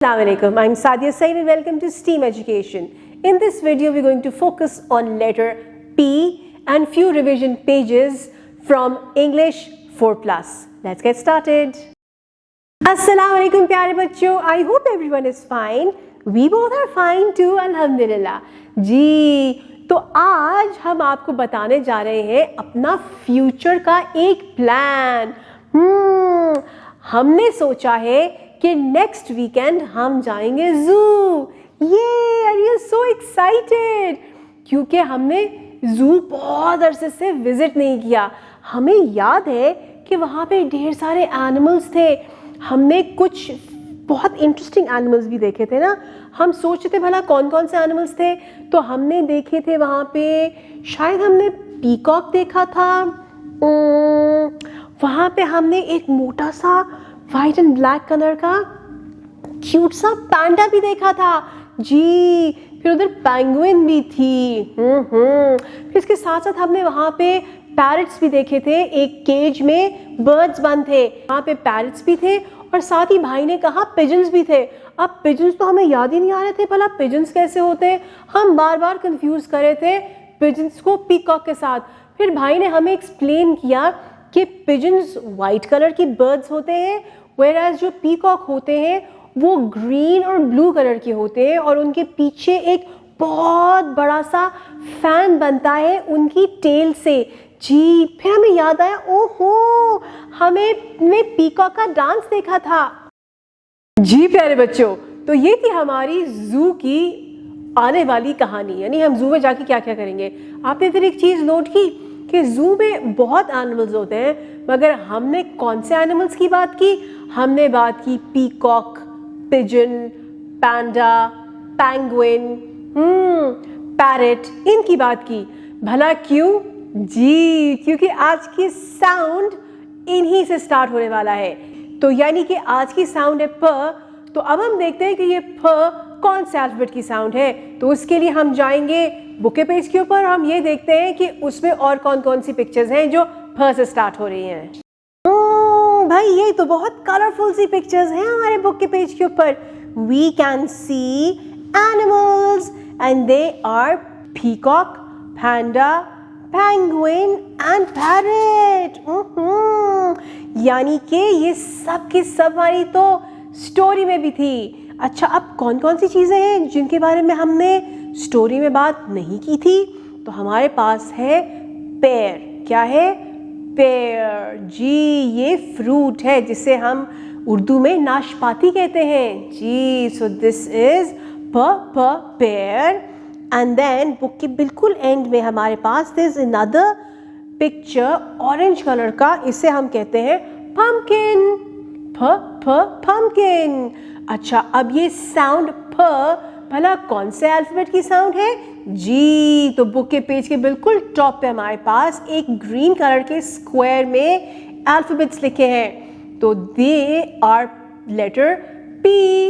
Assalamualaikum. I'm Sadia Said and welcome to STEAM Education. In this video, we're going to focus on letter P and few revision pages from English 4+. Let's get started. Assalamualaikum प्यारे बच्चों. I hope everyone is fine. We both are fine too, Alhamdulillah. जी, तो आज हम आपको बताने जा रहे हैं अपना फ्यूचर का एक प्लान. हमने सोचा है कि नेक्स्ट वीकेंड हम जाएंगे ज़ू. ये आर यू सो एक्साइटेड? क्योंकि हमने ज़ू बहुत अरसे से विज़िट नहीं किया. हमें याद है कि वहाँ पे ढेर सारे एनिमल्स थे. हमने कुछ बहुत इंटरेस्टिंग एनिमल्स भी देखे थे ना. हम सोचते थे भला कौन कौन से एनिमल्स थे. तो हमने देखे थे वहाँ पे, शायद हमने पीकॉक देखा था. वहाँ पे हमने एक मोटा सा वाइट एंड ब्लैक कलर का क्यूट सा पैंडा भी देखा था. जी, फिर उधर पेंगुइन भी थी. फिर इसके साथ साथ हमने वहाँ पे पैरट्स भी देखे थे. एक केज में बर्ड्स बंद थे, वहाँ पे पैरट्स भी थे और साथ ही भाई ने कहा पिजन्स भी थे. अब पिजन्स तो हमें याद ही नहीं आ रहे थे भला पिजन्स कैसे होते हैं. हम बार बार कंफ्यूज कर रहे थे पिजन्स को पीकॉक के साथ. फिर भाई ने हमें एक्सप्लेन किया कि पिजन्स वाइट कलर की बर्ड्स होते हैं, व्हेयरएज जो पीकॉक होते हैं वो ग्रीन और ब्लू कलर के होते हैं और उनके पीछे एक बहुत बड़ा सा फैन बनता है उनकी टेल से. जी, फिर हमें याद आया, ओहो, हमने पीकॉक का डांस देखा था. जी प्यारे बच्चों, तो ये थी हमारी ज़ू की आने वाली कहानी. यानी हम ज़ू में जाके क्या क्या करेंगे. आपने फिर एक चीज़ नोट की कि ज़ू में बहुत एनिमल्स होते हैं, मगर हमने कौन से एनिमल्स की बात की. हमने बात की पीकॉक, पिजन, पैंडा, पेंगुइन, पैरट, इनकी बात की. भला क्यों? जी, क्योंकि आज की साउंड इन्हीं से स्टार्ट होने वाला है. तो यानी कि आज की साउंड है प. तो अब हम देखते हैं कि ये प कौन से अल्फाबेट की साउंड है. तो उसके लिए हम जाएंगे बुक के पेज के ऊपर. हम ये देखते हैं कि उसमें और कौन कौन सी पिक्चर्स हैं जो फ से स्टार्ट हो रही हैं. भाई, ये तो बहुत कलरफुल सी पिक्चर्स हैं हमारे बुक के पेज के ऊपर. We can see animals and they are peacock, panda, penguin and parrot. यानी कि ये सब की सब हमारी तो स्टोरी में भी थी. अच्छा, अब कौन कौन सी चीज़ें हैं जिनके बारे में हमने स्टोरी में बात नहीं की थी. तो हमारे पास है पेयर. क्या है? पेयर. जी, ये फ्रूट है जिसे हम उर्दू में नाशपाती कहते हैं. जी, so this is pear. And then book के बिल्कुल एंड में हमारे पास this another picture orange colour का. इसे हम कहते हैं पम्पकिन. पम्पकिन. अच्छा, अब ये साउंड प भला कौन से अल्फाबेट की साउंड है. जी, तो बुक के पेज के बिल्कुल टॉप पे हमारे पास एक ग्रीन कलर के स्क्वायर में अल्फाबेट्स लिखे हैं. तो they are letter P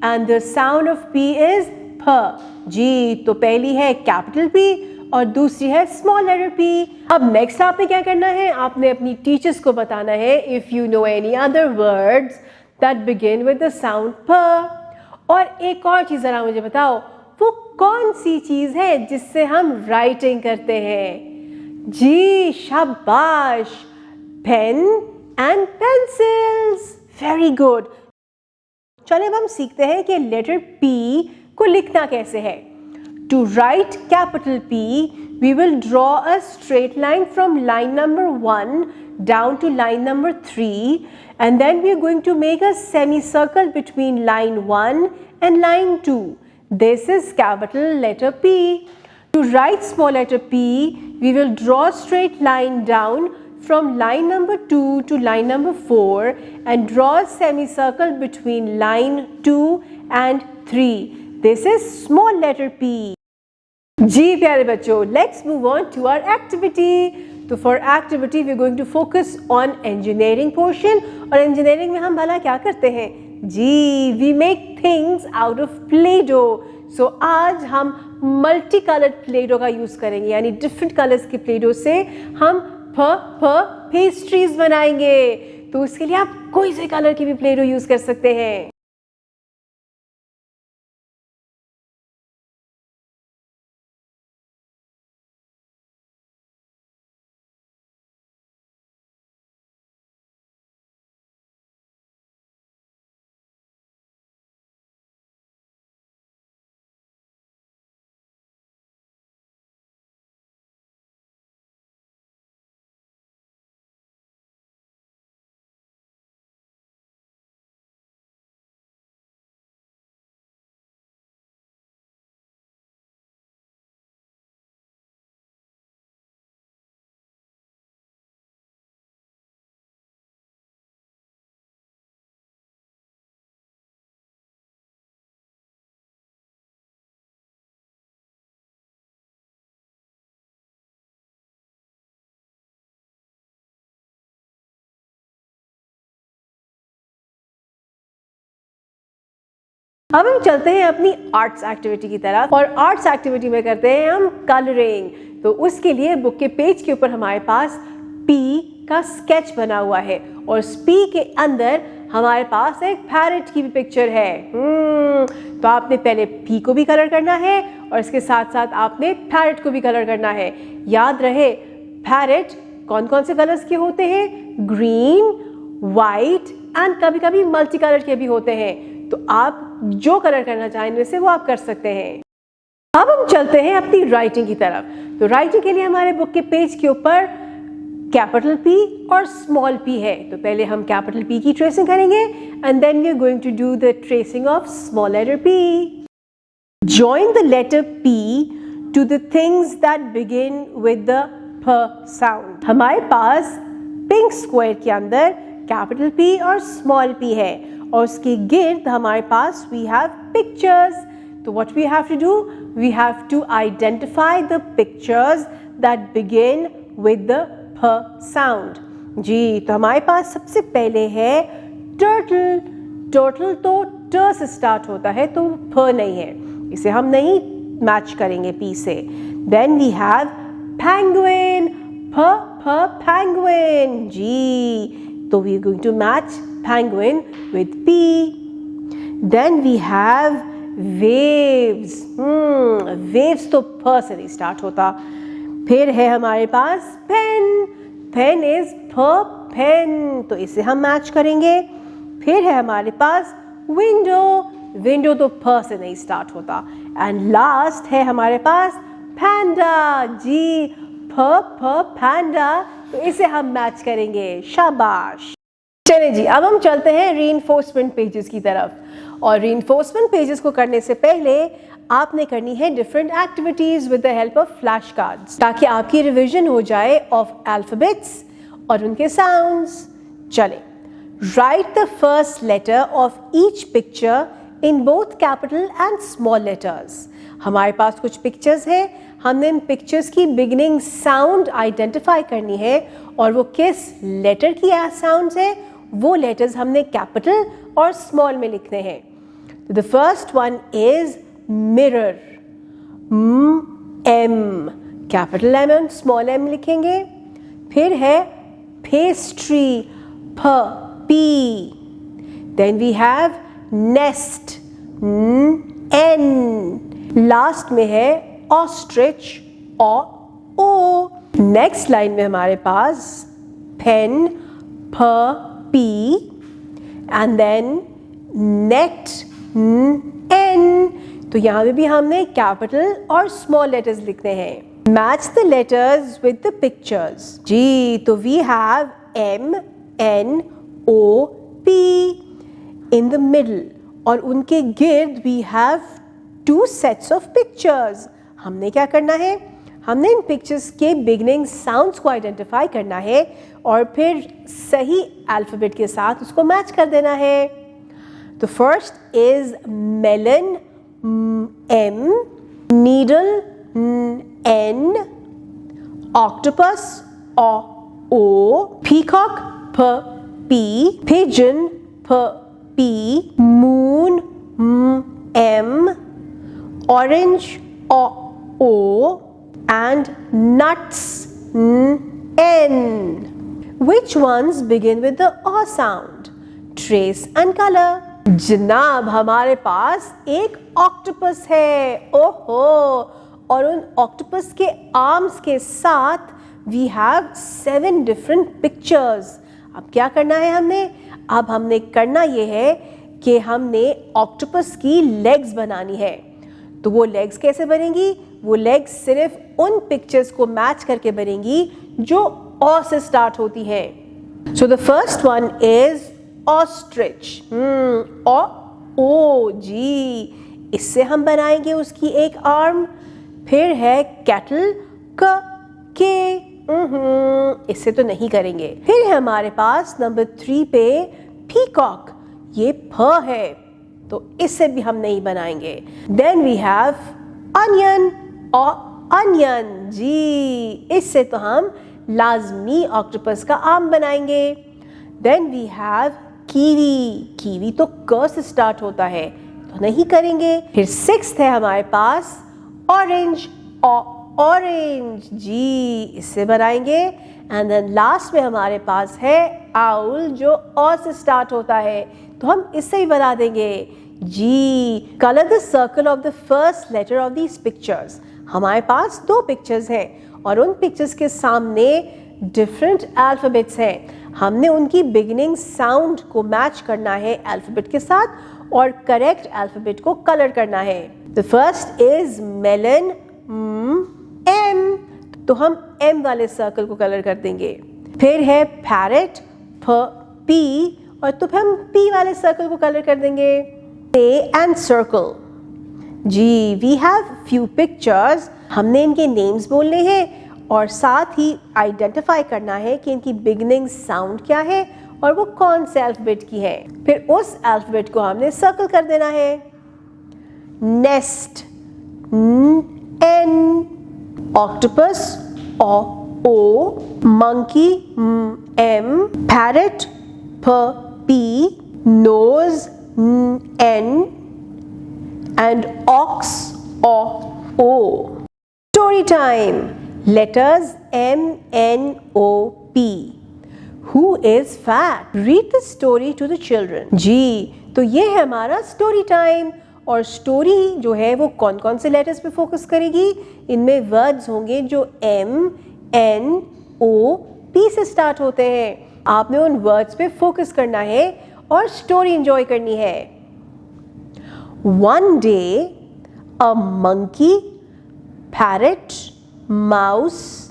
and the sound of P is प. जी, तो पहली है कैपिटल पी और दूसरी है स्मॉल लेटर पी. अब नेक्स्ट आपने क्या करना है, आपने अपनी टीचर्स को बताना है if you know any other words that begin with the sound प. और एक और चीज़ ज़रा मुझे बताओ, वो कौन सी चीज़ है जिससे हम राइटिंग करते हैं. जी, शाबाश, pen and pencils. Very good. चलिए अब हम सीखते हैं कि लेटर पी को लिखना कैसे है. To write capital P we will draw a straight line from line number 1 down to line number 3, and then we are going to make a semicircle between line 1 and line 2. This is capital letter P. To write small letter p, we will draw a straight line down from line number 2 to line number 4 and draw a semicircle between line 2 and 3. This is small letter P. जी प्यारे बच्चों, let's move on to our activity. तो for activity we are going to focus on engineering portion. और engineering में हम भला क्या करते हैं. जी, we make things out of play dough. So आज हम मल्टी कलर्ड प्ले डो का यूज़ करेंगे. यानी डिफरेंट कलर्स के प्ले डो से हम पेस्ट्रीज बनाएंगे. तो उसके लिए आप कोई से कलर की भी प्ले डो यूज़ कर सकते हैं. अब हम चलते हैं अपनी आर्ट्स एक्टिविटी की तरफ और आर्ट्स एक्टिविटी में करते हैं हम कलरिंग। तो उसके लिए बुक के पेज के ऊपर हमारे पास पी का स्केच बना हुआ है और उस पी के अंदर हमारे पास एक पैरेट की भी पिक्चर है। तो आपने पहले पी को भी कलर करना है और इसके साथ साथ आपने पैरेट को भी कलर करना है। याद रहे पैरेट कौन कौन से कलर्स के होते हैं, ग्रीन, वाइट एंड कभी कभी मल्टी कलर के भी होते हैं। तो आप जो कलर करना चाहें वैसे वो आप कर सकते हैं। अब हम चलते हैं अपनी राइटिंग की तरफ। तो राइटिंग के लिए हमारे बुक के पेज के ऊपर कैपिटल पी और स्मॉल पी है। तो पहले हम कैपिटल पी की ट्रेसिंग करेंगे and then we are going to do the tracing of small letter P. Join the letter P to the things that begin with the प sound. हमारे पास पिंक स्क्वायर के अंदर कैपिटल पी और small P है और उसके गिर्द हमारे पास वी हैव पिक्चर्स। तो what we have to do, we have to identify the pictures that begin with the प साउंड। जी, तो हमारे पास सबसे पहले है टर्टल। टर्टल तो ट से स्टार्ट होता है तो प नहीं है, इसे हम नहीं मैच करेंगे पी से। देन वी हैव पेंगुइन, प पेंगुइन। जी, तो we are going to match penguin with P. Then we have waves. Waves तो प से नहीं स्टार्ट होता। फिर है हमारे पास पेन। पेन इज प पेन, तो इसे हम मैच करेंगे। फिर है हमारे पास विंडो। विंडो तो प से नहीं स्टार्ट होता। एंड लास्ट है हमारे पास पैंडा। जी, प पैंडा, तो इसे हम मैच करेंगे। शाबाश। चलिए जी, अब हम चलते हैं रीइंफोर्समेंट पेजेस की तरफ। और रीइंफोर्समेंट पेजेस को करने से पहले आपने करनी है different activities with the help of flash cards, ताकि आपकी रिवीजन हो जाए ऑफ अल्फाबेट्स और उनके साउंड्स। चले, write the first letter of each picture in both capital and small letters. हमारे पास कुछ पिक्चर्स हैं, हमने इन पिक्चर्स की बिगिनिंग साउंड आइडेंटिफाई करनी है और वो किस लेटर की साउंड्स है, वो लेटर्स हमने कैपिटल और स्मॉल में लिखने हैं। The first one is mirror, M, capital M and small m लिखेंगे। फिर है pastry, P। Then we have nest, N। Last में है ऑस्ट्रिच, O। नेक्स्ट लाइन में हमारे पास pen, P and then net, N। तो यहाँ पे भी हमने कैपिटल और स्मॉल लेटर्स लिखने हैं। Match the letters with the pictures. जी, तो we have M, N, O, P in the middle और उनके गिर्द we have 2 sets of pictures. हमने क्या करना है, हमने इन पिक्चर्स के बिगिनिंग साउंड्स को आइडेंटिफाई करना है और फिर सही अल्फाबेट के साथ उसको मैच कर देना है। तो first is melon, M, needle, N, octopus, O, peacock, P, pigeon, P, moon, M, orange, O, and nuts, N. Which ones begin with the O sound? Trace and color. जनाब, हमारे पास एक ऑक्टोपस है। ओहो, और उन ऑक्टोपस के arms के साथ वी हैव 7 डिफरेंट पिक्चर्स। अब क्या करना है हमने करना ये है कि हमने ऑक्टोपस की लेग्स बनानी है। तो वो लेग्स कैसे बनेंगी, वो लेग्स सिर्फ उन पिक्चर्स को मैच करके बनेंगी जो ओ से स्टार्ट होती है। So the first one is ostrich, O जी, इससे हम बनाएंगे उसकी एक आर्म। फिर है कैटल, के, इससे तो नहीं करेंगे। फिर है हमारे पास नंबर 3 पे पीकॉक, ये फ है तो इससे भी हम नहीं बनाएंगे। Then we have onion, onion जी, इससे तो हम लाजमी ऑक्टोपस का आर्म बनाएंगे। Then we have kiwi, kiwi तो क से स्टार्ट होता है तो नहीं करेंगे। फिर 6th है हमारे पास ऑरेंज, ऑरेंज जी, इससे बनाएंगे। एंड देन लास्ट में हमारे पास है आउल जो ऑ से स्टार्ट होता है, तो हम इससे ही बना देंगे जी। Colour the circle of the first letter of these pictures. हमारे पास 2 पिक्चर्स हैं और उन पिक्चर्स के सामने डिफरेंट अल्फाबेट्स हैं। हमने उनकी बिगिनिंग साउंड को मैच करना है अल्फाबेट के साथ और करेक्ट अल्फाबेट को कलर करना है। The first is melon, M, तो हम एम वाले सर्कल को कलर कर देंगे। फिर है पैरेट, पी, और तो फिर हम पी वाले सर्कल को कलर कर देंगे। एंड सर्कल जी, वी हैव फ्यू पिक्चर्स। हमने इनके नेम्स बोलने हैं और साथ ही आइडेंटिफाई करना है कि इनकी बिगिनिंग साउंड क्या है और वो कौन से अल्फाबेट की है। फिर उस अल्फाबेट को हमने सर्कल कर देना है। Nest, N, octopus, O, monkey, M, parrot, P, nose, N, and ox, o. Story time. Letters M, N, O, P. Who is fat? Read the story to the children. जी, तो ये है हमारा story time. और story जो है वो कौन कौन से लेटर्स पे फोकस करेगी? इनमें वर्ड्स होंगे जो M, N, O, P से स्टार्ट होते हैं। आपने उन वर्ड्स पे फोकस करना है और स्टोरी एंजॉय करनी है। One day, a monkey, parrot, mouse,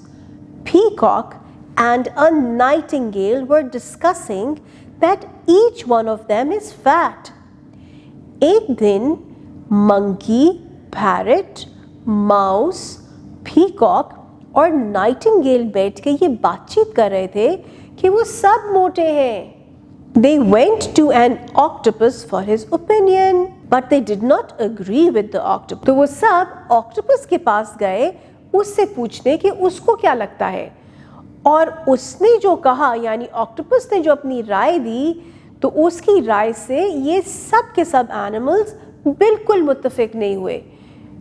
peacock, and a nightingale were discussing that each one of them is fat. एक दिन monkey, parrot, mouse, peacock और nightingale बैठ के ये बातचीत कर रहे थे कि वो सब मोटे हैं। They went to an octopus for his opinion, but they did not agree with the octopus. तो वो सब ऑक्टोपस के पास गए उससे पूछने कि उसको क्या लगता है, और उसने जो कहा यानी ऑक्टोपस ने जो अपनी राय दी, तो उसकी राय से ये सब के सब एनिमल्स बिल्कुल मुत्तफिक नहीं हुए।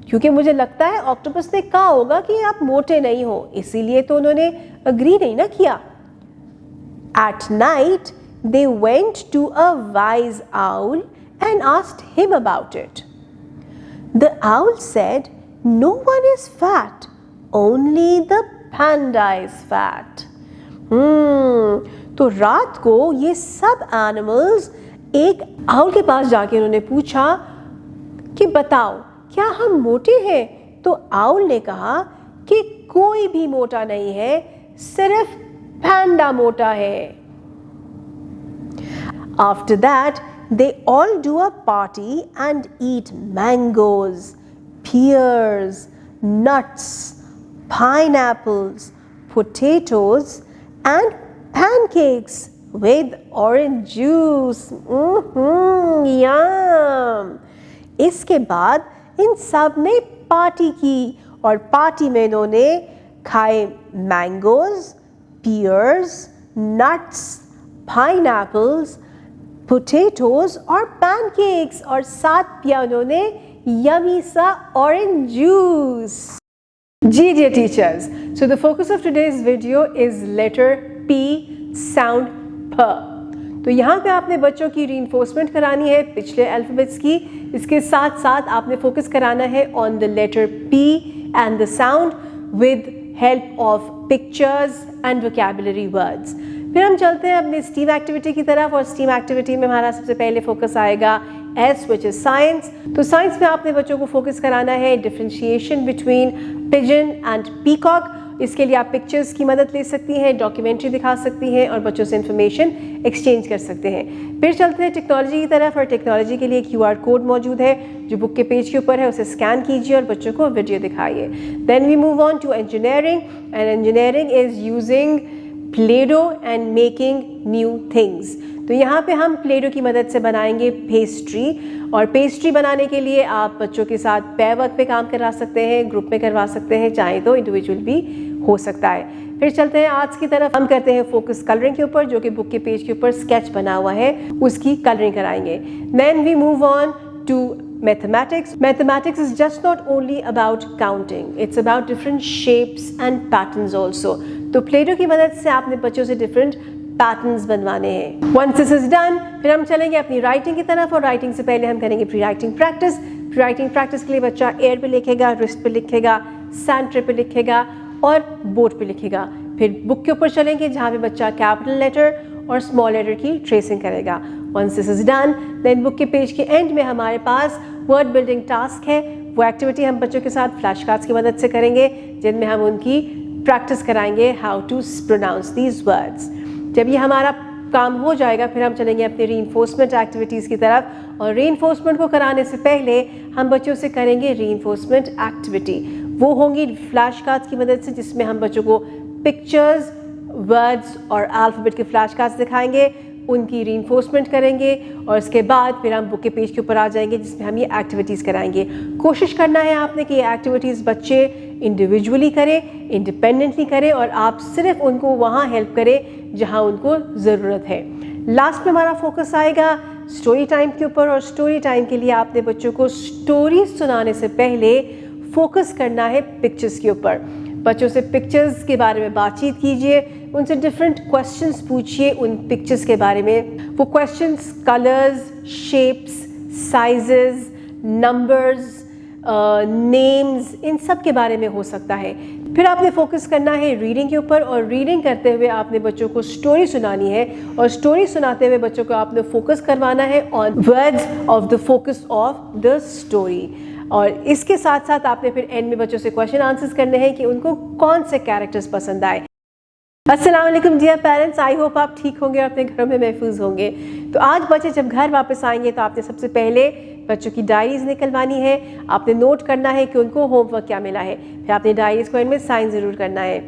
क्योंकि मुझे लगता है ऑक्टोपस ने कहा होगा कि आप मोटे नहीं हो, इसीलिए तो उन्होंने अग्री नहीं ना किया। At night, they went to a wise owl and asked him about it. The owl said, "No one is fat, only the panda is fat." तो रात को ये सब एनिमल्स एक आउल के पास जाके उन्होंने पूछा कि बताओ क्या हम मोटे हैं? तो आउल ने कहा कि कोई भी मोटा नहीं है, सिर्फ पैंडा मोटा है। After that, they all do a party and eat mangoes, pears, nuts, pineapples, potatoes, and pancakes with orange juice. Yum! इसके बाद इन सब ने पार्टी की और पार्टी में इन्होंने खाए mangoes, pears, nuts, pineapples, potatoes और पैनकेक्स, और साथ पिया उन्होंने यमी सा ऑरेंज जूस। जी dear teachers, so the focus of today's video is letter P, sound प। तो यहाँ पे आपने बच्चों की रीइंफोर्समेंट करानी है पिछले अल्फाबेट्स की, इसके साथ साथ आपने फोकस कराना है on the letter P and the sound with help of pictures and vocabulary words. फिर हम चलते हैं अपनी स्टीम एक्टिविटी की तरफ, और स्टीम एक्टिविटी में हमारा सबसे पहले फोकस आएगा S which is साइंस। तो साइंस में आपने बच्चों को फोकस कराना है differentiation between pigeon and peacock. इसके लिए आप पिक्चर्स की मदद ले सकती हैं, डॉक्यूमेंट्री दिखा सकती हैं और बच्चों से इन्फॉर्मेशन एक्सचेंज कर सकते हैं। फिर चलते हैं टेक्नोलॉजी की तरफ, और टेक्नोलॉजी के लिए QR कोड मौजूद है जो बुक के पेज के ऊपर है, उसे स्कैन कीजिए और बच्चों को वीडियो दिखाइए। Then we move on to engineering, and engineering is using playdough and making new things. तो यहाँ पे हम प्लेडो की मदद से बनाएंगे पेस्ट्री, और पेस्ट्री बनाने के लिए आप बच्चों के साथ पेयर वर्क पे काम करवा सकते हैं, ग्रुप में करवा सकते हैं, चाहे तो इंडिविजुअल भी हो सकता है। फिर चलते हैं आर्ट्स की तरफ, हम करते हैं फोकस कलरिंग के ऊपर, जो कि बुक के पेज के ऊपर स्केच बना हुआ है उसकी कलरिंग कराएंगे। Then we move on to Mathematics is just not only about counting, it's about different shapes and patterns also. तो प्लेटो की मदद से आपने बच्चों से different पैटर्न्स बनवाने हैं. Once this is done, फिर हम चलेंगे अपनी राइटिंग की तरफ और राइटिंग से पहले हम करेंगे pre writing practice. Pre writing practice के लिए बच्चा एयर पे लिखेगा, रिस्ट पे लिखेगा, सैंड ट्रे पे लिखेगा और बोर्ड पे लिखेगा. फिर बुक के ऊपर चलेंगे जहाँ पे बच्चा कैपिटल लेटर और स्मॉल लेटर की ट्रेसिंग करेगा. Once this is done, then book के पेज के एंड में हमारे पास वर्ड बिल्डिंग टास्क है. वो एक्टिविटी हम बच्चों के साथ फ्लैश कार्ड्स की मदद से करेंगे जिनमें हम उनकी प्रैक्टिस कराएंगे how to pronounce these words. जब ये हमारा काम हो जाएगा फिर हम चलेंगे अपने रीइंफोर्समेंट एक्टिविटीज़ की तरफ. और रीइंफोर्समेंट को कराने से पहले हम बच्चों से करेंगे रीइंफोर्समेंट एक्टिविटी. वो होंगी फ्लैश कार्ड्स की मदद से जिसमें हम बच्चों को पिक्चर्स, वर्ड्स और अल्फ़ाबेट के फ्लैश कार्ड्स दिखाएंगे, उनकी रीइंफोर्समेंट करेंगे और उसके बाद फिर हम बुक के पेज के ऊपर आ जाएंगे जिसमें हम ये एक्टिविटीज़ कराएंगे. कोशिश करना है आपने कि ये एक्टिविटीज़ बच्चे इंडिविजुअली करें, इंडिपेंडेंटली करें और आप सिर्फ उनको वहाँ हेल्प करें जहाँ उनको ज़रूरत है. लास्ट में हमारा फोकस आएगा स्टोरी टाइम के ऊपर और स्टोरी टाइम के लिए आपने बच्चों को स्टोरी सुनाने से पहले फोकस करना है पिक्चर्स के ऊपर. बच्चों से पिक्चर्स के बारे में बातचीत कीजिए, उनसे डिफरेंट क्वेश्चंस पूछिए उन पिक्चर्स के बारे में. वो questions colours, shapes, sizes, numbers, names, इन सब के बारे में हो सकता है. फिर आपने फोकस करना है रीडिंग के ऊपर और रीडिंग करते हुए आपने बच्चों को स्टोरी सुनानी है और स्टोरी सुनाते हुए बच्चों को आपने फोकस करवाना है on words of the focus of the story. और इसके साथ साथ आपने फिर एंड में बच्चों से क्वेश्चन आंसर्स करने हैं कि उनको कौन से कैरेक्टर्स पसंद आए. अस्सलाम वालेकुम डियर पेरेंट्स, आई होप आप ठीक होंगे और अपने घरों में महफूज होंगे. तो आज बच्चे जब घर वापस आएंगे तो आपने सबसे पहले बच्चों की डायरीज निकलवानी है. आपने नोट करना है कि उनको होमवर्क क्या मिला है. फिर आपने डायरीज को इनमें साइन ज़रूर करना है.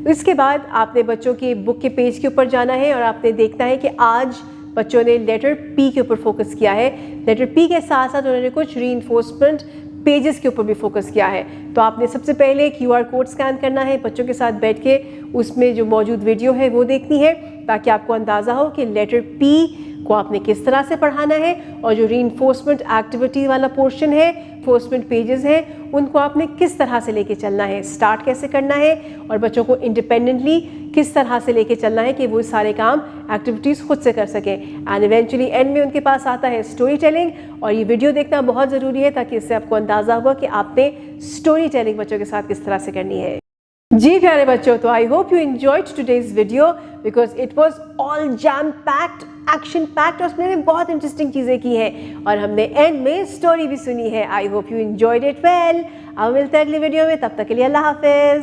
इसके बाद आपने बच्चों की बुक के पेज के ऊपर जाना है और आपने देखना है कि आज बच्चों ने लेटर पी के ऊपर फोकस किया है. लेटर पी के साथ साथ उन्होंने कुछ रीइंफोर्समेंट पेजेस के ऊपर भी फोकस किया है. तो आपने सबसे पहले QR कोड स्कैन करना है, बच्चों के साथ बैठ के उसमें जो मौजूद वीडियो है वो देखनी है ताकि आपको अंदाज़ा हो कि लेटर पी को आपने किस तरह से पढ़ाना है और जो रीइंफोर्समेंट एक्टिविटी वाला पोर्शन है, फोर्समेंट पेजेस हैं, उनको आपने किस तरह से लेके चलना है, स्टार्ट कैसे करना है और बच्चों को इंडिपेंडेंटली किस तरह से लेके चलना है कि वो सारे काम एक्टिविटीज़ खुद से कर सकें. एंड इवेंचुअली एंड में उनके पास आता है स्टोरी टेलिंग और ये वीडियो देखना बहुत ज़रूरी है ताकि इससे आपको अंदाज़ा होगा कि आपने स्टोरी टेलिंग बच्चों के साथ किस तरह से करनी है. जी प्यारे बच्चों, तो I hope you enjoyed today's video because it was all jam packed, action packed और उसमें बहुत इंटरेस्टिंग चीज़ें की हैं और हमने एंड में स्टोरी भी सुनी है. I hope you enjoyed it well. अब मिलते हैं अगली वीडियो में, तब तक के लिए अल्लाह हाफिज़.